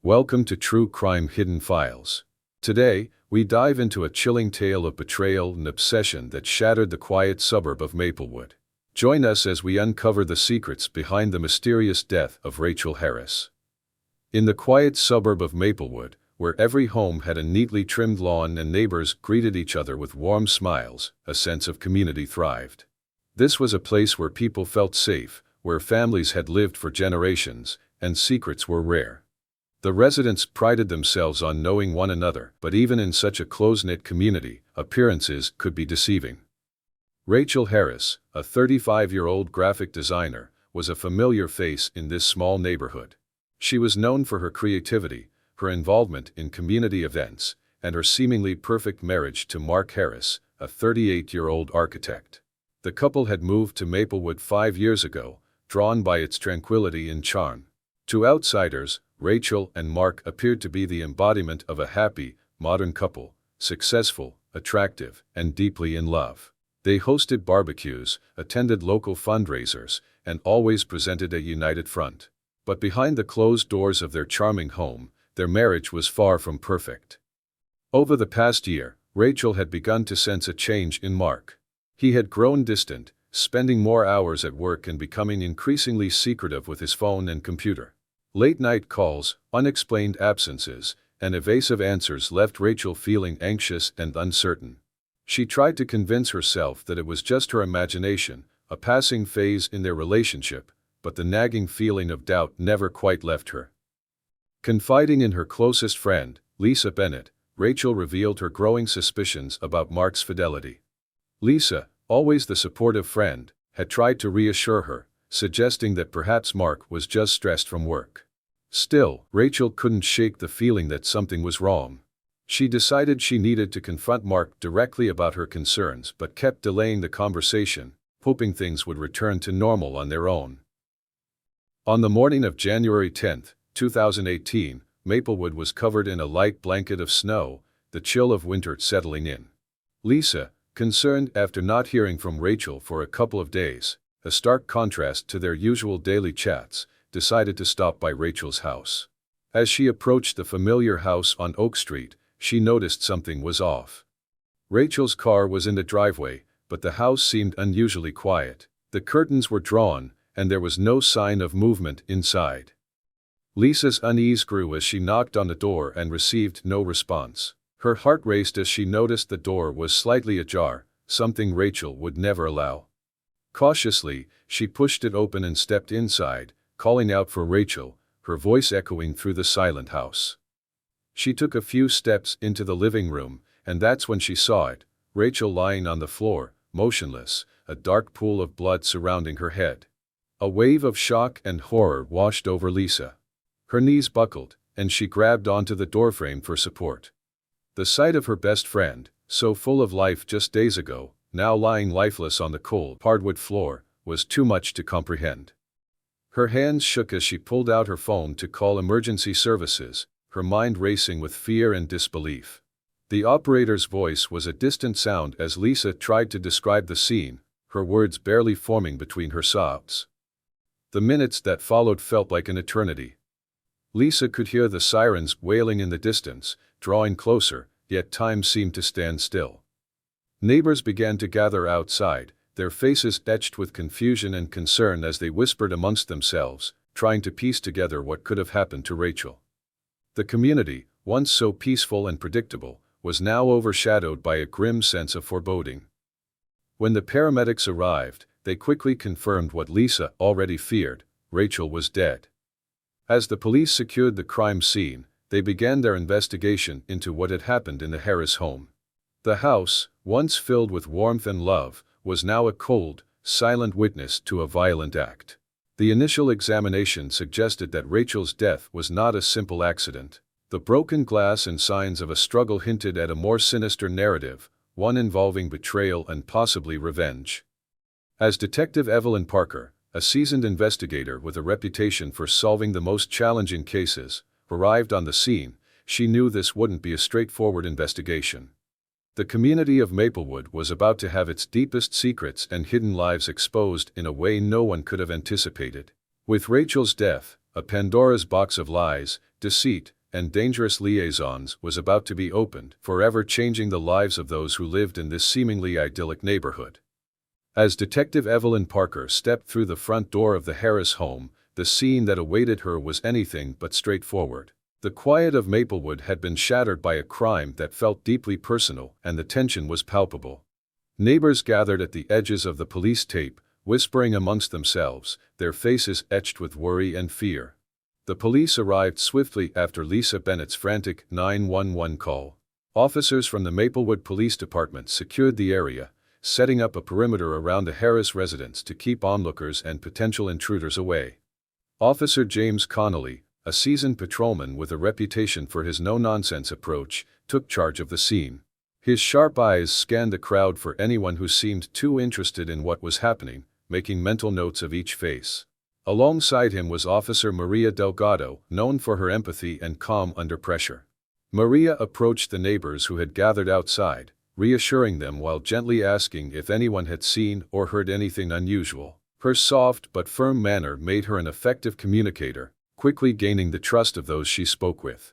Welcome to True Crime Hidden Files. Today, we dive into a chilling tale of betrayal and obsession that shattered the quiet suburb of Maplewood. Join us as we uncover the secrets behind the mysterious death of Rachel Harris. In the quiet suburb of Maplewood, where every home had a neatly trimmed lawn and neighbors greeted each other with warm smiles, a sense of community thrived. This was a place where people felt safe, where families had lived for generations, and secrets were rare. The residents prided themselves on knowing one another, but even in such a close-knit community, appearances could be deceiving. Rachel Harris, a 35-year-old graphic designer, was a familiar face in this small neighborhood. She was known for her creativity, her involvement in community events, and her seemingly perfect marriage to Mark Harris, a 38-year-old architect. The couple had moved to Maplewood 5 years ago, drawn by its tranquility and charm. To outsiders, Rachel and Mark appeared to be the embodiment of a happy, modern couple, successful, attractive, and deeply in love. They hosted barbecues, attended local fundraisers, and always presented a united front. But behind the closed doors of their charming home, their marriage was far from perfect. Over the past year, Rachel had begun to sense a change in Mark. He had grown distant, spending more hours at work and becoming increasingly secretive with his phone and computer. Late-night calls, unexplained absences, and evasive answers left Rachel feeling anxious and uncertain. She tried to convince herself that it was just her imagination, a passing phase in their relationship, but the nagging feeling of doubt never quite left her. Confiding in her closest friend, Lisa Bennett, Rachel revealed her growing suspicions about Mark's fidelity. Lisa, always the supportive friend, had tried to reassure her, suggesting that perhaps Mark was just stressed from work. Still, Rachel couldn't shake the feeling that something was wrong. She decided she needed to confront Mark directly about her concerns but kept delaying the conversation, hoping things would return to normal on their own. On the morning of January 10, 2018, Maplewood was covered in a light blanket of snow, the chill of winter settling in. Lisa, concerned after not hearing from Rachel for a couple of days, a stark contrast to their usual daily chats, decided to stop by Rachel's house. As she approached the familiar house on Oak Street, she noticed something was off. Rachel's car was in the driveway, but the house seemed unusually quiet. The curtains were drawn, and there was no sign of movement inside. Lisa's unease grew as she knocked on the door and received no response. Her heart raced as she noticed the door was slightly ajar, something Rachel would never allow. Cautiously, she pushed it open and stepped inside, calling out for Rachel, her voice echoing through the silent house. She took a few steps into the living room, and that's when she saw it, Rachel lying on the floor, motionless, a dark pool of blood surrounding her head. A wave of shock and horror washed over Lisa. Her knees buckled, and she grabbed onto the doorframe for support. The sight of her best friend, so full of life just days ago, now lying lifeless on the cold hardwood floor, was too much to comprehend. Her hands shook as she pulled out her phone to call emergency services, her mind racing with fear and disbelief. The operator's voice was a distant sound as Lisa tried to describe the scene, her words barely forming between her sobs. The minutes that followed felt like an eternity. Lisa could hear the sirens wailing in the distance, drawing closer, yet time seemed to stand still. Neighbors began to gather outside, their faces etched with confusion and concern as they whispered amongst themselves, trying to piece together what could have happened to Rachel. The community, once so peaceful and predictable, was now overshadowed by a grim sense of foreboding. When the paramedics arrived, they quickly confirmed what Lisa already feared: Rachel was dead. As the police secured the crime scene, they began their investigation into what had happened in the Harris home. The house, once filled with warmth and love, was now a cold, silent witness to a violent act. The initial examination suggested that Rachel's death was not a simple accident. The broken glass and signs of a struggle hinted at a more sinister narrative, one involving betrayal and possibly revenge. As Detective Evelyn Parker, a seasoned investigator with a reputation for solving the most challenging cases, arrived on the scene, she knew this wouldn't be a straightforward investigation. The community of Maplewood was about to have its deepest secrets and hidden lives exposed in a way no one could have anticipated. With Rachel's death, a Pandora's box of lies, deceit, and dangerous liaisons was about to be opened, forever changing the lives of those who lived in this seemingly idyllic neighborhood. As Detective Evelyn Parker stepped through the front door of the Harris home, the scene that awaited her was anything but straightforward. The quiet of Maplewood had been shattered by a crime that felt deeply personal, and the tension was palpable. Neighbors gathered at the edges of the police tape, whispering amongst themselves, their faces etched with worry and fear. The police arrived swiftly after Lisa Bennett's frantic 911 call. Officers from the Maplewood Police Department secured the area, setting up a perimeter around the Harris residence to keep onlookers and potential intruders away. Officer James Connolly, a seasoned patrolman with a reputation for his no-nonsense approach, took charge of the scene. His sharp eyes scanned the crowd for anyone who seemed too interested in what was happening, making mental notes of each face. Alongside him was Officer Maria Delgado, known for her empathy and calm under pressure. Maria approached the neighbors who had gathered outside, reassuring them while gently asking if anyone had seen or heard anything unusual. Her soft but firm manner made her an effective communicator, quickly gaining the trust of those she spoke with.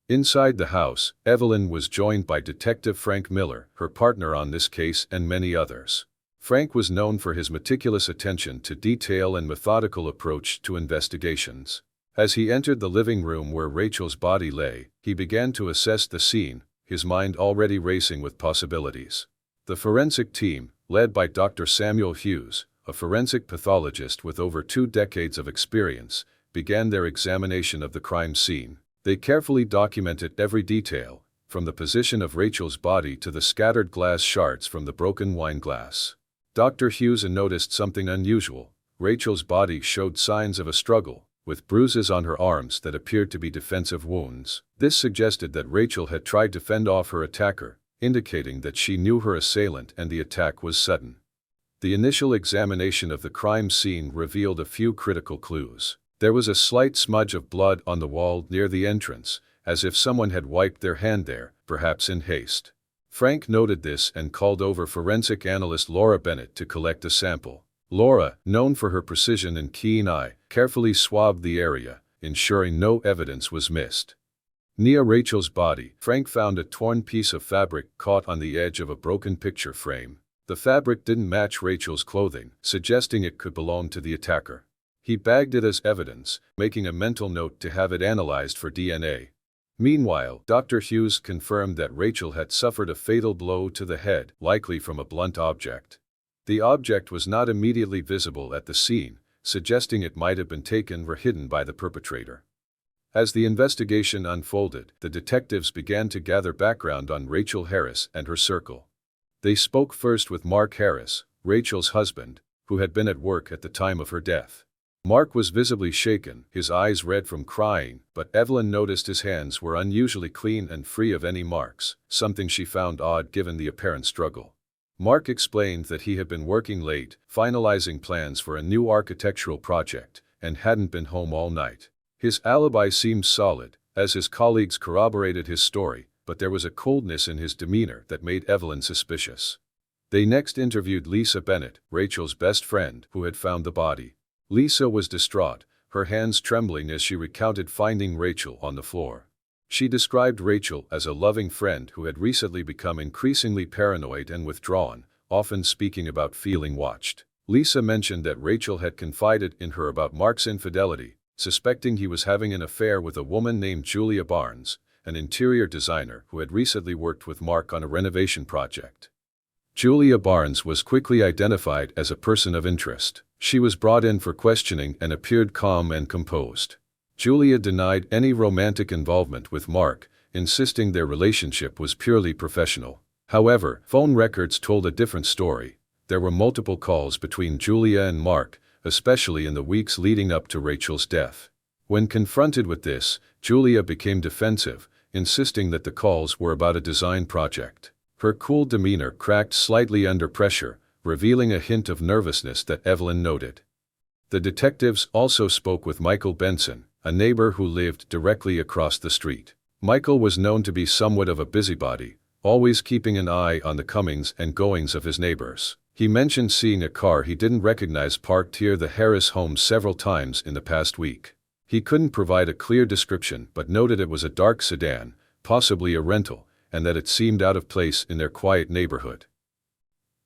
Inside the house, Evelyn was joined by Detective Frank Miller, her partner on this case, and many others. Frank was known for his meticulous attention to detail and methodical approach to investigations. As he entered the living room where Rachel's body lay, he began to assess the scene, his mind already racing with possibilities. The forensic team, led by Dr. Samuel Hughes, a forensic pathologist with over 2 decades of experience, began their examination of the crime scene. They carefully documented every detail, from the position of Rachel's body to the scattered glass shards from the broken wine glass. Dr. Hughes noticed something unusual. Rachel's body showed signs of a struggle, with bruises on her arms that appeared to be defensive wounds. This suggested that Rachel had tried to fend off her attacker, indicating that she knew her assailant and the attack was sudden. The initial examination of the crime scene revealed a few critical clues. There was a slight smudge of blood on the wall near the entrance, as if someone had wiped their hand there, perhaps in haste. Frank noted this and called over forensic analyst Laura Bennett to collect a sample. Laura, known for her precision and keen eye, carefully swabbed the area, ensuring no evidence was missed. Near Rachel's body, Frank found a torn piece of fabric caught on the edge of a broken picture frame. The fabric didn't match Rachel's clothing, suggesting it could belong to the attacker. He bagged it as evidence, making a mental note to have it analyzed for DNA. Meanwhile, Dr. Hughes confirmed that Rachel had suffered a fatal blow to the head, likely from a blunt object. The object was not immediately visible at the scene, suggesting it might have been taken or hidden by the perpetrator. As the investigation unfolded, the detectives began to gather background on Rachel Harris and her circle. They spoke first with Mark Harris, Rachel's husband, who had been at work at the time of her death. Mark was visibly shaken, his eyes red from crying, but Evelyn noticed his hands were unusually clean and free of any marks, something she found odd given the apparent struggle. Mark explained that he had been working late, finalizing plans for a new architectural project, and hadn't been home all night. His alibi seemed solid, as his colleagues corroborated his story, but there was a coldness in his demeanor that made Evelyn suspicious. They next interviewed Lisa Bennett, Rachel's best friend, who had found the body. Lisa was distraught, her hands trembling as she recounted finding Rachel on the floor. She described Rachel as a loving friend who had recently become increasingly paranoid and withdrawn, often speaking about feeling watched. Lisa mentioned that Rachel had confided in her about Mark's infidelity, suspecting he was having an affair with a woman named Julia Barnes, an interior designer who had recently worked with Mark on a renovation project. Julia Barnes was quickly identified as a person of interest. She was brought in for questioning and appeared calm and composed. Julia denied any romantic involvement with Mark, insisting their relationship was purely professional. However, phone records told a different story. There were multiple calls between Julia and Mark, especially in the weeks leading up to Rachel's death. When confronted with this, Julia became defensive, insisting that the calls were about a design project. Her cool demeanor cracked slightly under pressure, revealing a hint of nervousness that Evelyn noted. The detectives also spoke with Michael Benson, a neighbor who lived directly across the street. Michael was known to be somewhat of a busybody, always keeping an eye on the comings and goings of his neighbors. He mentioned seeing a car he didn't recognize parked near the Harris home several times in the past week. He couldn't provide a clear description but noted it was a dark sedan, possibly a rental, and that it seemed out of place in their quiet neighborhood.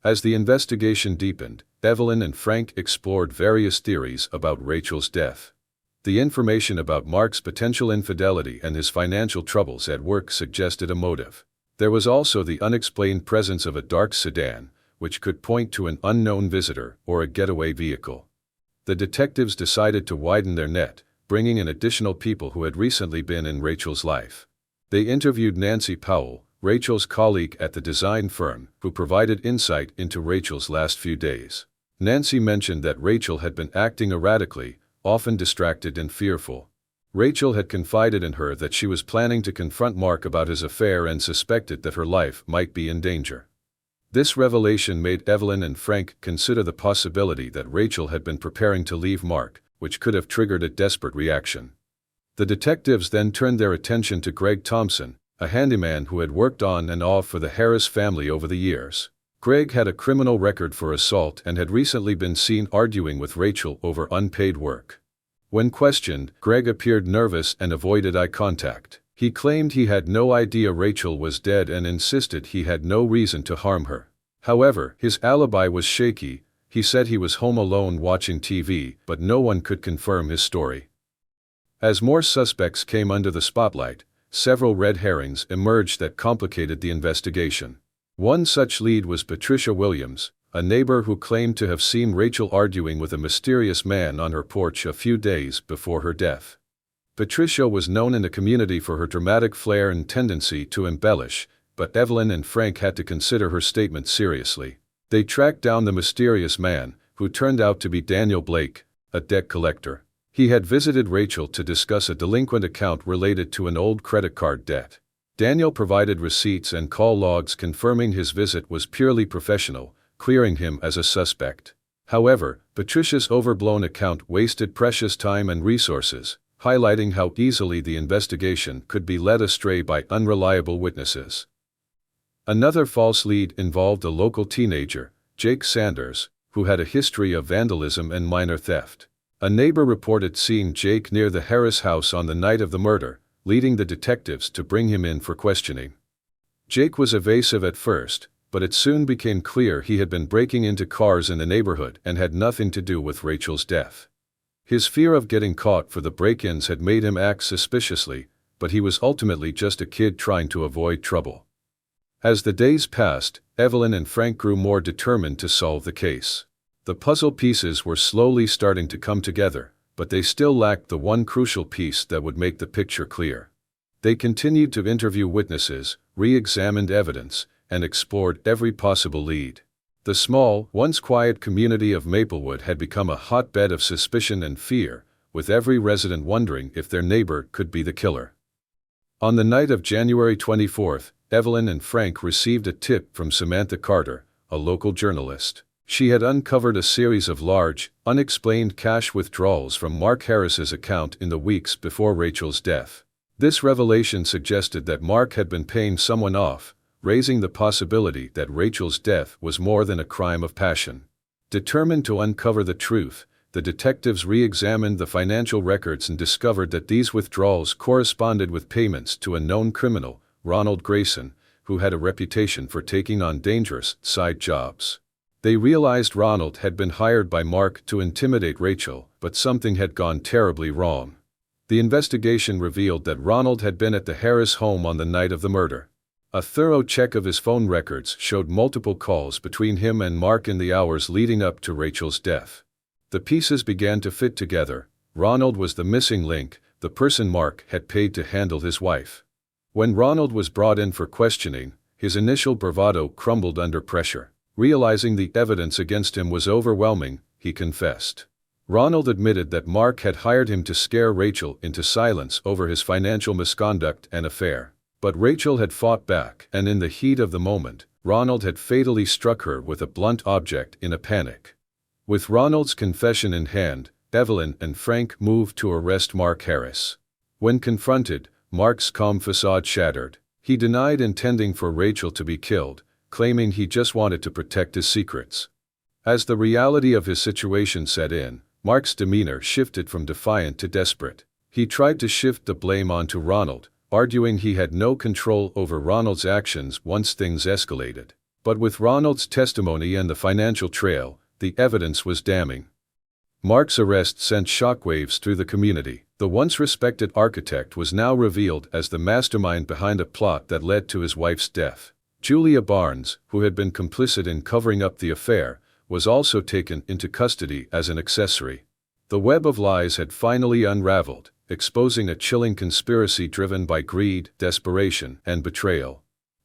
As the investigation deepened, Evelyn and Frank explored various theories about Rachel's death. The information about Mark's potential infidelity and his financial troubles at work suggested a motive. There was also the unexplained presence of a dark sedan, which could point to an unknown visitor or a getaway vehicle. The detectives decided to widen their net, bringing in additional people who had recently been in Rachel's life. They interviewed Nancy Powell, Rachel's colleague at the design firm, who provided insight into Rachel's last few days. Nancy mentioned that Rachel had been acting erratically, often distracted and fearful. Rachel had confided in her that she was planning to confront Mark about his affair and suspected that her life might be in danger. This revelation made Evelyn and Frank consider the possibility that Rachel had been preparing to leave Mark, which could have triggered a desperate reaction. The detectives then turned their attention to Greg Thompson, a handyman who had worked on and off for the Harris family over the years. Greg had a criminal record for assault and had recently been seen arguing with Rachel over unpaid work. When questioned, Greg appeared nervous and avoided eye contact. He claimed he had no idea Rachel was dead and insisted he had no reason to harm her. However, his alibi was shaky. He said he was home alone watching TV, but no one could confirm his story. As more suspects came under the spotlight, several red herrings emerged that complicated the investigation. One such lead was Patricia Williams, a neighbor who claimed to have seen Rachel arguing with a mysterious man on her porch a few days before her death. Patricia was known in the community for her dramatic flair and tendency to embellish, but Evelyn and Frank had to consider her statement seriously. They tracked down the mysterious man, who turned out to be Daniel Blake, a debt collector. He had visited Rachel to discuss a delinquent account related to an old credit card debt. Daniel provided receipts and call logs confirming his visit was purely professional, clearing him as a suspect. However, Patricia's overblown account wasted precious time and resources, highlighting how easily the investigation could be led astray by unreliable witnesses. Another false lead involved a local teenager, Jake Sanders, who had a history of vandalism and minor theft. A neighbor reported seeing Jake near the Harris house on the night of the murder, leading the detectives to bring him in for questioning. Jake was evasive at first, but it soon became clear he had been breaking into cars in the neighborhood and had nothing to do with Rachel's death. His fear of getting caught for the break-ins had made him act suspiciously, but he was ultimately just a kid trying to avoid trouble. As the days passed, Evelyn and Frank grew more determined to solve the case. The puzzle pieces were slowly starting to come together, but they still lacked the one crucial piece that would make the picture clear. They continued to interview witnesses, re-examined evidence, and explored every possible lead. The small, once quiet community of Maplewood had become a hotbed of suspicion and fear, with every resident wondering if their neighbor could be the killer. On the night of January 24th, Evelyn and Frank received a tip from Samantha Carter, a local journalist. She had uncovered a series of large, unexplained cash withdrawals from Mark Harris's account in the weeks before Rachel's death. This revelation suggested that Mark had been paying someone off, raising the possibility that Rachel's death was more than a crime of passion. Determined to uncover the truth, the detectives re-examined the financial records and discovered that these withdrawals corresponded with payments to a known criminal, Ronald Grayson, who had a reputation for taking on dangerous side jobs. They realized Ronald had been hired by Mark to intimidate Rachel, but something had gone terribly wrong. The investigation revealed that Ronald had been at the Harris home on the night of the murder. A thorough check of his phone records showed multiple calls between him and Mark in the hours leading up to Rachel's death. The pieces began to fit together. Ronald was the missing link, the person Mark had paid to handle his wife. When Ronald was brought in for questioning, his initial bravado crumbled under pressure. Realizing the evidence against him was overwhelming, he confessed. Ronald admitted that Mark had hired him to scare Rachel into silence over his financial misconduct and affair. But Rachel had fought back, and in the heat of the moment, Ronald had fatally struck her with a blunt object in a panic. With Ronald's confession in hand, Evelyn and Frank moved to arrest Mark Harris. When confronted, Mark's calm facade shattered. He denied intending for Rachel to be killed, claiming he just wanted to protect his secrets. As the reality of his situation set in, Mark's demeanor shifted from defiant to desperate. He tried to shift the blame onto Ronald, arguing he had no control over Ronald's actions once things escalated. But with Ronald's testimony and the financial trail, the evidence was damning. Mark's arrest sent shockwaves through the community. The once respected architect was now revealed as the mastermind behind a plot that led to his wife's death. Julia Barnes, who had been complicit in covering up the affair, was also taken into custody as an accessory. The web of lies had finally unraveled, exposing a chilling conspiracy driven by greed, desperation, and betrayal.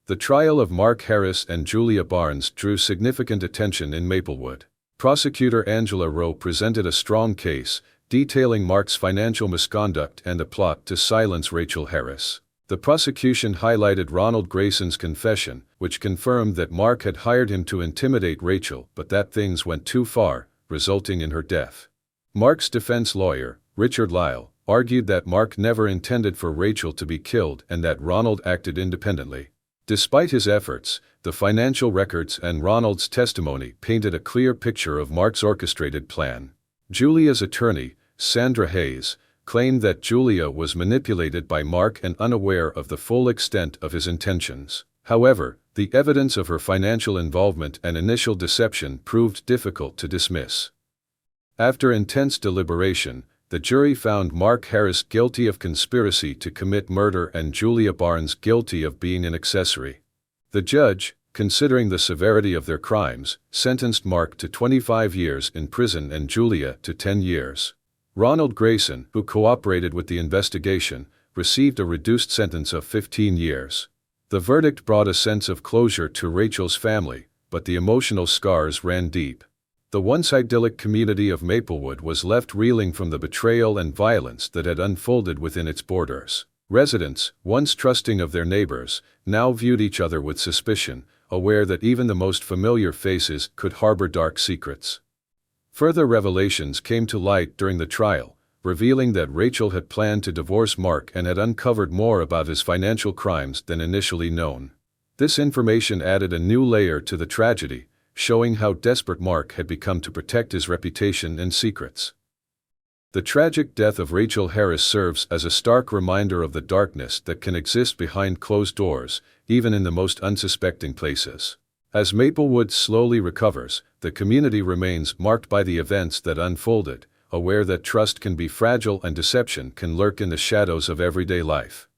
The trial of Mark Harris and Julia Barnes drew significant attention in Maplewood. Prosecutor Angela Rowe presented a strong case, detailing Mark's financial misconduct and a plot to silence Rachel Harris. The prosecution highlighted Ronald Grayson's confession, which confirmed that Mark had hired him to intimidate Rachel, but that things went too far, resulting in her death. Mark's defense lawyer, Richard Lyle, argued that Mark never intended for Rachel to be killed and that Ronald acted independently. Despite his efforts, the financial records and Ronald's testimony painted a clear picture of Mark's orchestrated plan. Julia's attorney, Sandra Hayes, claimed that Julia was manipulated by Mark and unaware of the full extent of his intentions. However, the evidence of her financial involvement and initial deception proved difficult to dismiss. After intense deliberation, the jury found Mark Harris guilty of conspiracy to commit murder and Julia Barnes guilty of being an accessory. The judge, considering the severity of their crimes, sentenced Mark to 25 years in prison and Julia to 10 years. Ronald Grayson, who cooperated with the investigation, received a reduced sentence of 15 years. The verdict brought a sense of closure to Rachel's family, but the emotional scars ran deep. The once idyllic community of Maplewood was left reeling from the betrayal and violence that had unfolded within its borders. Residents, once trusting of their neighbors, now viewed each other with suspicion, aware that even the most familiar faces could harbor dark secrets. Further revelations came to light during the trial, revealing that Rachel had planned to divorce Mark and had uncovered more about his financial crimes than initially known. This information added a new layer to the tragedy, showing how desperate Mark had become to protect his reputation and secrets. The tragic death of Rachel Harris serves as a stark reminder of the darkness that can exist behind closed doors, even in the most unsuspecting places. As Maplewood slowly recovers, the community remains marked by the events that unfolded, aware that trust can be fragile and deception can lurk in the shadows of everyday life.